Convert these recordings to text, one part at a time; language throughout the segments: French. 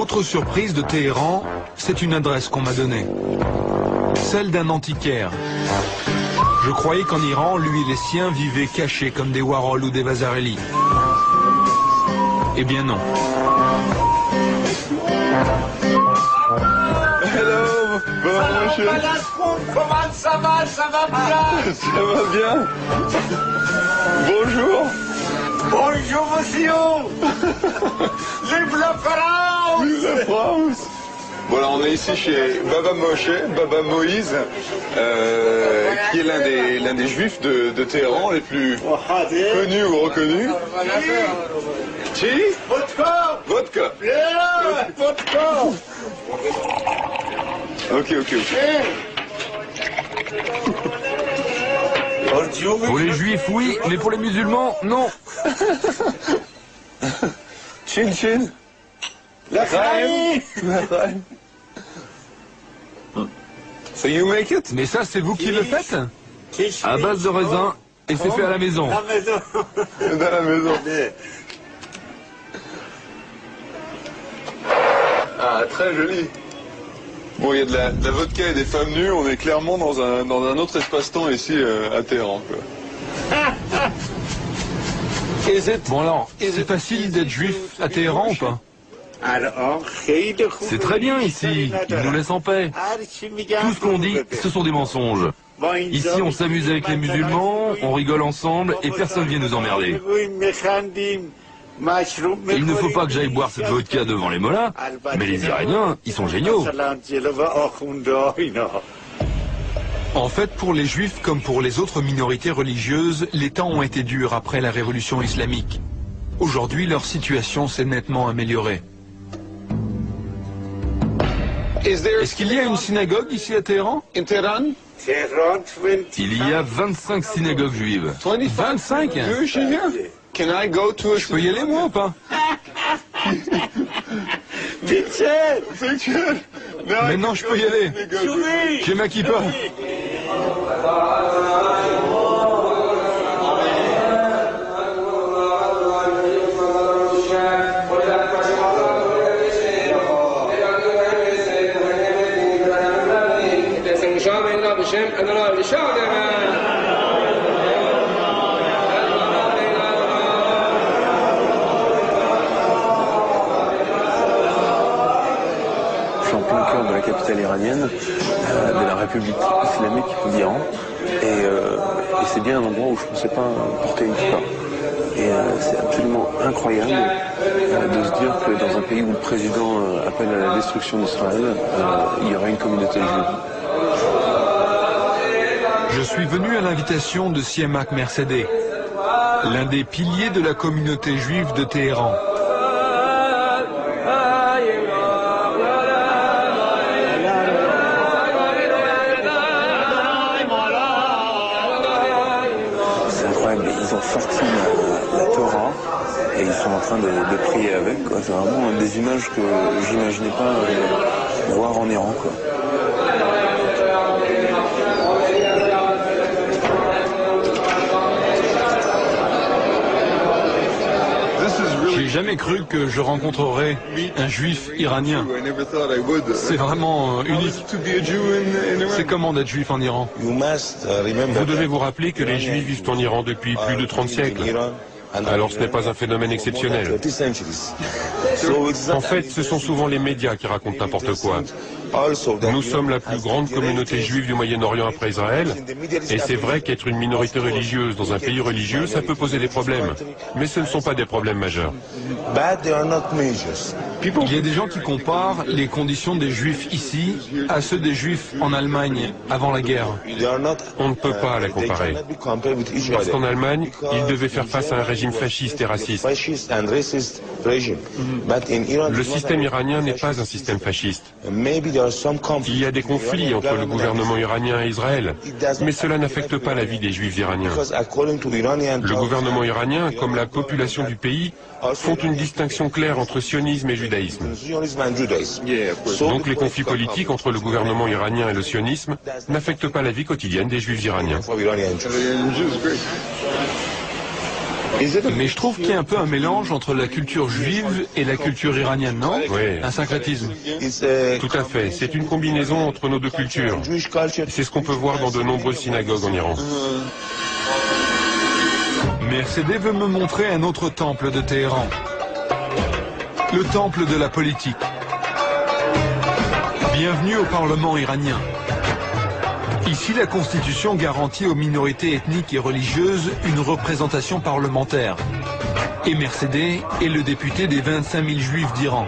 Autre surprise de Téhéran, c'est une adresse qu'on m'a donnée. Celle d'un antiquaire. Je croyais qu'en Iran, lui et les siens vivaient cachés comme des Warhol ou des Vasarely. Eh bien non. Hello, bonjour monsieur. Comment ça va? Ça va bien? Ça va bien. Bonjour. Bonjour monsieur. Vive la France! Vive la France. Bon alors on est ici chez Baba Moshe, Baba Moïse, qui est l'un des juifs de Téhéran les plus connus ou reconnus. Chi? Vodka! Vodka. Yeah! Vodka! Ok. Pour les juifs, oui, mais pour les musulmans, non. Chin. L'Achraïm. So you make it? Mais ça, c'est vous qui le faites? À base de raisin, et c'est fait à la maison. La maison. Dans la maison. Ah, très joli. Bon, il y a de la vodka et des femmes nues, on est clairement dans un autre espace-temps ici à Téhéran, quoi. Bon alors, c'est facile d'être juif à Téhéran ou pas? C'est très bien ici, ils nous laissent en paix. Tout ce qu'on dit, ce sont des mensonges. Ici, on s'amuse avec les musulmans, on rigole ensemble et personne vient nous emmerder. Il ne faut pas que j'aille boire cette vodka devant les mollahs, mais les Iraniens, ils sont géniaux. En fait, pour les juifs comme pour les autres minorités religieuses, les temps ont été durs après la révolution islamique. Aujourd'hui, leur situation s'est nettement améliorée. Est-ce qu'il y a une synagogue ici à Téhéran? In Tehran? Il y a 25 synagogues juives. 25? Jewish in here? Can I go to a... Je peux y aller moi ou pas? Picture? Maintenant je peux y aller. J'ai ma kippa. De la capitale iranienne, de la République islamique d'Iran, et c'est bien un endroit où je ne pensais pas porter une kippa. Et c'est absolument incroyable de se dire que dans un pays où le président appelle à la destruction d'Israël, il y aurait une communauté juive. Je suis venu à l'invitation de Siamak Mercedeh, l'un des piliers de la communauté juive de Téhéran. Ils ont sorti la Torah et ils sont en train de prier avec. C'est vraiment des images que j'imaginais pas voir en Iran, quoi. J'ai jamais cru que je rencontrerais un juif iranien. C'est vraiment unique. C'est comment d'être juif en Iran? Vous devez vous rappeler que les Juifs vivent en Iran depuis plus de 30 siècles. Alors ce n'est pas un phénomène exceptionnel. En fait, ce sont souvent les médias qui racontent n'importe quoi. Nous sommes la plus grande communauté juive du Moyen-Orient après Israël, et c'est vrai qu'être une minorité religieuse dans un pays religieux, ça peut poser des problèmes. Mais ce ne sont pas des problèmes majeurs. Il y a des gens qui comparent les conditions des juifs ici à ceux des juifs en Allemagne avant la guerre. On ne peut pas la comparer. Parce qu'en Allemagne, ils devaient faire face à un régime fasciste et raciste. Le système iranien n'est pas un système fasciste. Il y a des conflits entre le gouvernement iranien et Israël, mais cela n'affecte pas la vie des Juifs iraniens. Le gouvernement iranien, comme la population du pays, font une distinction claire entre sionisme et judaïsme. Donc les conflits politiques entre le gouvernement iranien et le sionisme n'affectent pas la vie quotidienne des Juifs iraniens. Mais je trouve qu'il y a un peu un mélange entre la culture juive et la culture iranienne, non? Oui. Un syncrétisme. Tout à fait. C'est une combinaison entre nos deux cultures. C'est ce qu'on peut voir dans de nombreuses synagogues en Iran. Mercedes veut me montrer un autre temple de Téhéran. Le temple de la politique. Bienvenue au Parlement iranien. Ici, la Constitution garantit aux minorités ethniques et religieuses une représentation parlementaire. Et Mercedes est le député des 25 000 juifs d'Iran.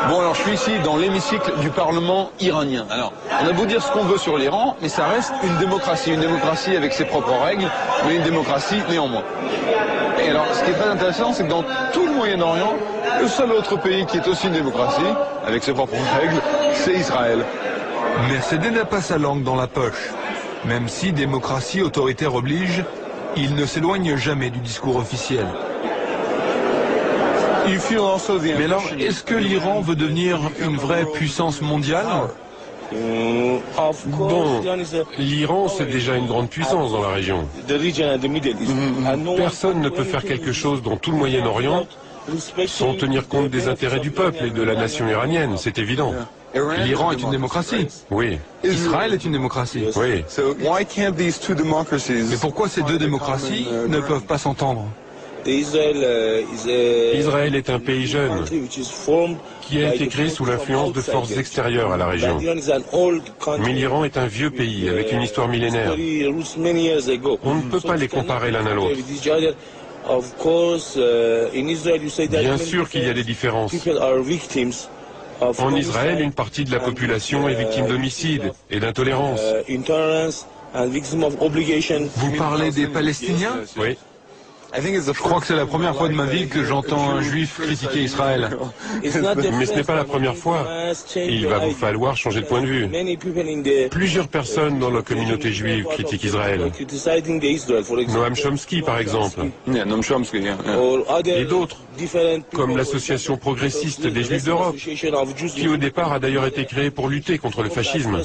Bon, alors je suis ici dans l'hémicycle du Parlement iranien. Alors, on a beau dire ce qu'on veut sur l'Iran, mais ça reste une démocratie avec ses propres règles, mais une démocratie néanmoins. Et alors, ce qui est très intéressant, c'est que dans tout le Moyen-Orient, le seul autre pays qui est aussi une démocratie, avec ses propres règles, c'est Israël. Mercedes n'a pas sa langue dans la poche. Même si démocratie autoritaire oblige, il ne s'éloigne jamais du discours officiel. Mais alors, est-ce que l'Iran veut devenir une vraie puissance mondiale? Bon, l'Iran, c'est déjà une grande puissance dans la région. Personne ne peut faire quelque chose dans tout le Moyen-Orient sans tenir compte des intérêts du peuple et de la nation iranienne, c'est évident. L'Iran est une démocratie. Oui. Israël est une démocratie. Oui. Mais pourquoi ces deux démocraties ne peuvent pas s'entendre? Israël est un pays jeune qui a été créé sous l'influence de forces extérieures à la région. Mais l'Iran est un vieux pays avec une histoire millénaire. On ne peut pas les comparer l'un à l'autre. Bien sûr qu'il y a des différences. En Israël, une partie de la population est victime d'homicides et d'intolérance. Vous parlez des Palestiniens? Oui. Je crois que c'est la première fois de ma vie que j'entends un juif critiquer Israël. Mais ce n'est pas la première fois. Il va vous falloir changer de point de vue. Plusieurs personnes dans la communauté juive critiquent Israël. Noam Chomsky, par exemple. Et d'autres, comme l'association progressiste des Juifs d'Europe, qui au départ a d'ailleurs été créée pour lutter contre le fascisme.